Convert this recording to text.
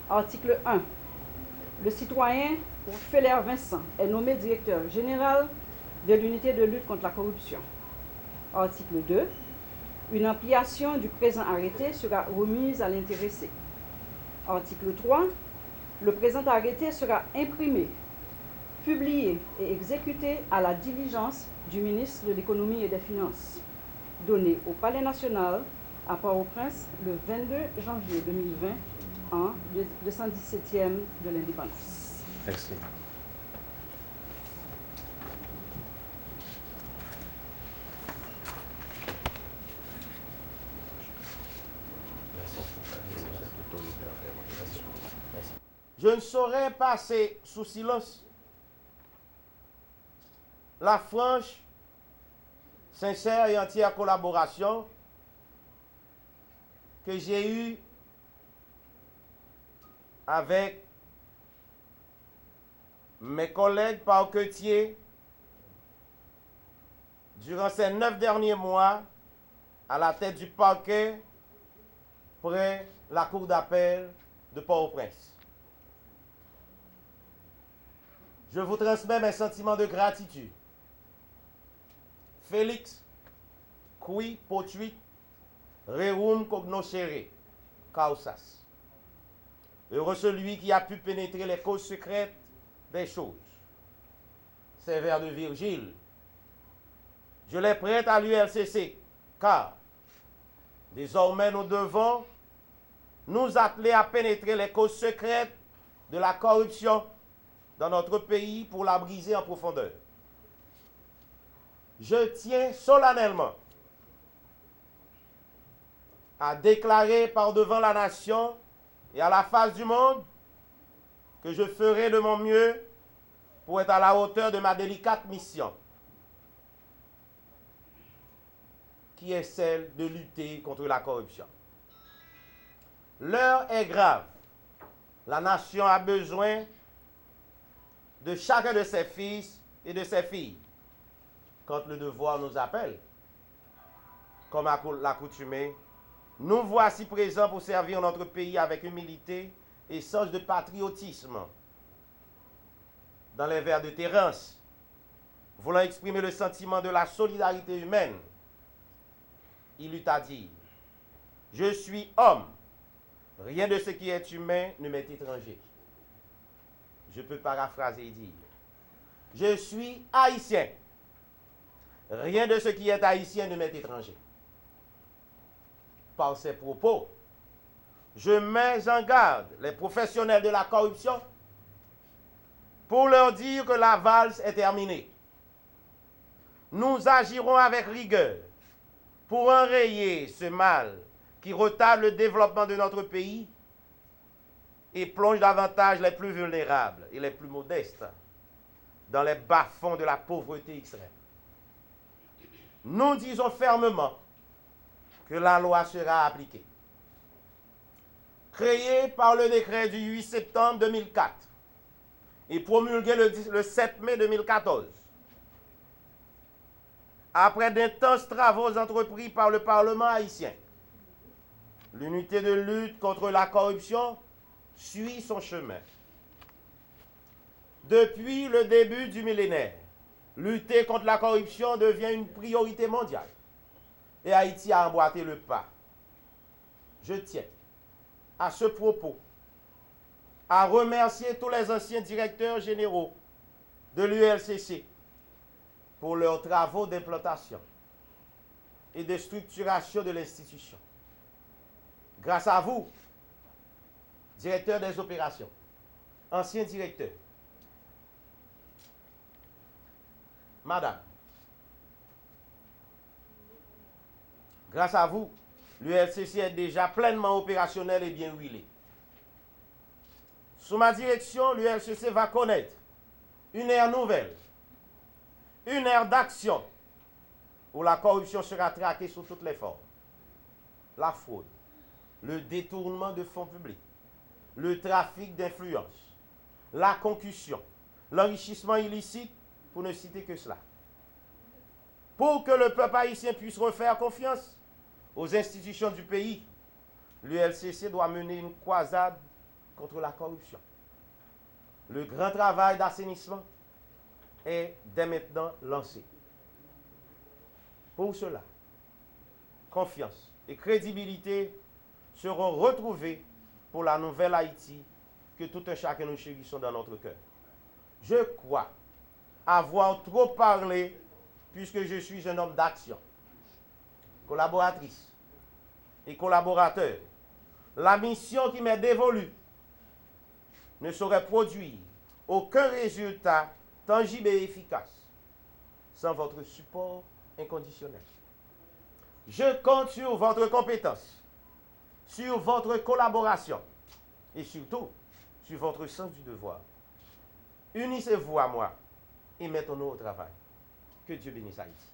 Article 1. Le citoyen Feller Vincent est nommé directeur général de l'unité de lutte contre la corruption. Article 2. Une ampliation du présent arrêté sera remise à l'intéressé. Article 3. Le présent arrêté sera imprimé, publié et exécuté à la diligence du ministre de l'Économie et des Finances, donné au Palais national à Port-au-Prince le 22 janvier 2020 en 217e de l'indépendance. Merci. Je ne saurais passer sous silence la franche, sincère et entière collaboration que j'ai eue avec mes collègues parquetiers durant ces 9 derniers mois à la tête du parquet près la cour d'appel de Port-au-Prince. Je vous transmets mes sentiments de gratitude. Félix, qui potuit, rerum cognoscere, causas. Heureux celui qui a pu pénétrer les causes secrètes des choses. Ces vers de Virgile. Je les prête à l'ULCC, car désormais nous devons nous atteler à pénétrer les causes secrètes de la corruption dans notre pays pour la briser en profondeur. Je tiens solennellement à déclarer par devant la nation et à la face du monde que je ferai de mon mieux pour être à la hauteur de ma délicate mission, qui est celle de lutter contre la corruption. L'heure est grave. La nation a besoin de chacun de ses fils et de ses filles, quand le devoir nous appelle. Comme à l'accoutumée, nous voici présents pour servir notre pays avec humilité et sens de patriotisme. Dans les vers de Terence, voulant exprimer le sentiment de la solidarité humaine, il eut à dire: je suis homme, rien de ce qui est humain ne m'est étranger. Je peux paraphraser et dire: je suis haïtien, rien de ce qui est haïtien ne m'est étranger. Par ces propos, je mets en garde les professionnels de la corruption pour leur dire que la valse est terminée. Nous agirons avec rigueur pour enrayer ce mal qui retarde le développement de notre pays et plonge davantage les plus vulnérables et les plus modestes dans les bas-fonds de la pauvreté extrême. Nous disons fermement que la loi sera appliquée. Créée par le décret du 8 septembre 2004 et promulguée le 7 mai 2014, après d'intenses travaux entrepris par le Parlement haïtien, l'unité de lutte contre la corruption suit son chemin. Depuis le début du millénaire, lutter contre la corruption devient une priorité mondiale et Haïti a emboîté le pas. Je tiens, à ce propos, à remercier tous les anciens directeurs généraux de l'ULCC pour leurs travaux d'implantation et de structuration de l'institution. Grâce à vous, directeur des opérations, ancien directeur, madame, grâce à vous, l'ULCC est déjà pleinement opérationnel et bien huilé. Sous ma direction, l'ULCC va connaître une ère nouvelle, une ère d'action où la corruption sera traquée sous toutes les formes. La fraude, le détournement de fonds publics, le trafic d'influence, la concussion, l'enrichissement illicite, pour ne citer que cela. Pour que le peuple haïtien puisse refaire confiance aux institutions du pays, l'ULCC doit mener une croisade contre la corruption. Le grand travail d'assainissement est dès maintenant lancé. Pour cela, confiance et crédibilité seront retrouvées pour la nouvelle Haïti que tout un chacun nous chérissons dans notre cœur. Je crois avoir trop parlé puisque je suis un homme d'action. Collaboratrice et collaborateur, la mission qui m'est dévolue ne saurait produire aucun résultat tangible et efficace sans votre support inconditionnel. Je compte sur votre compétence, sur votre collaboration et surtout sur votre sens du devoir. Unissez-vous à moi et mettons-nous au travail. Que Dieu bénisse Haïti.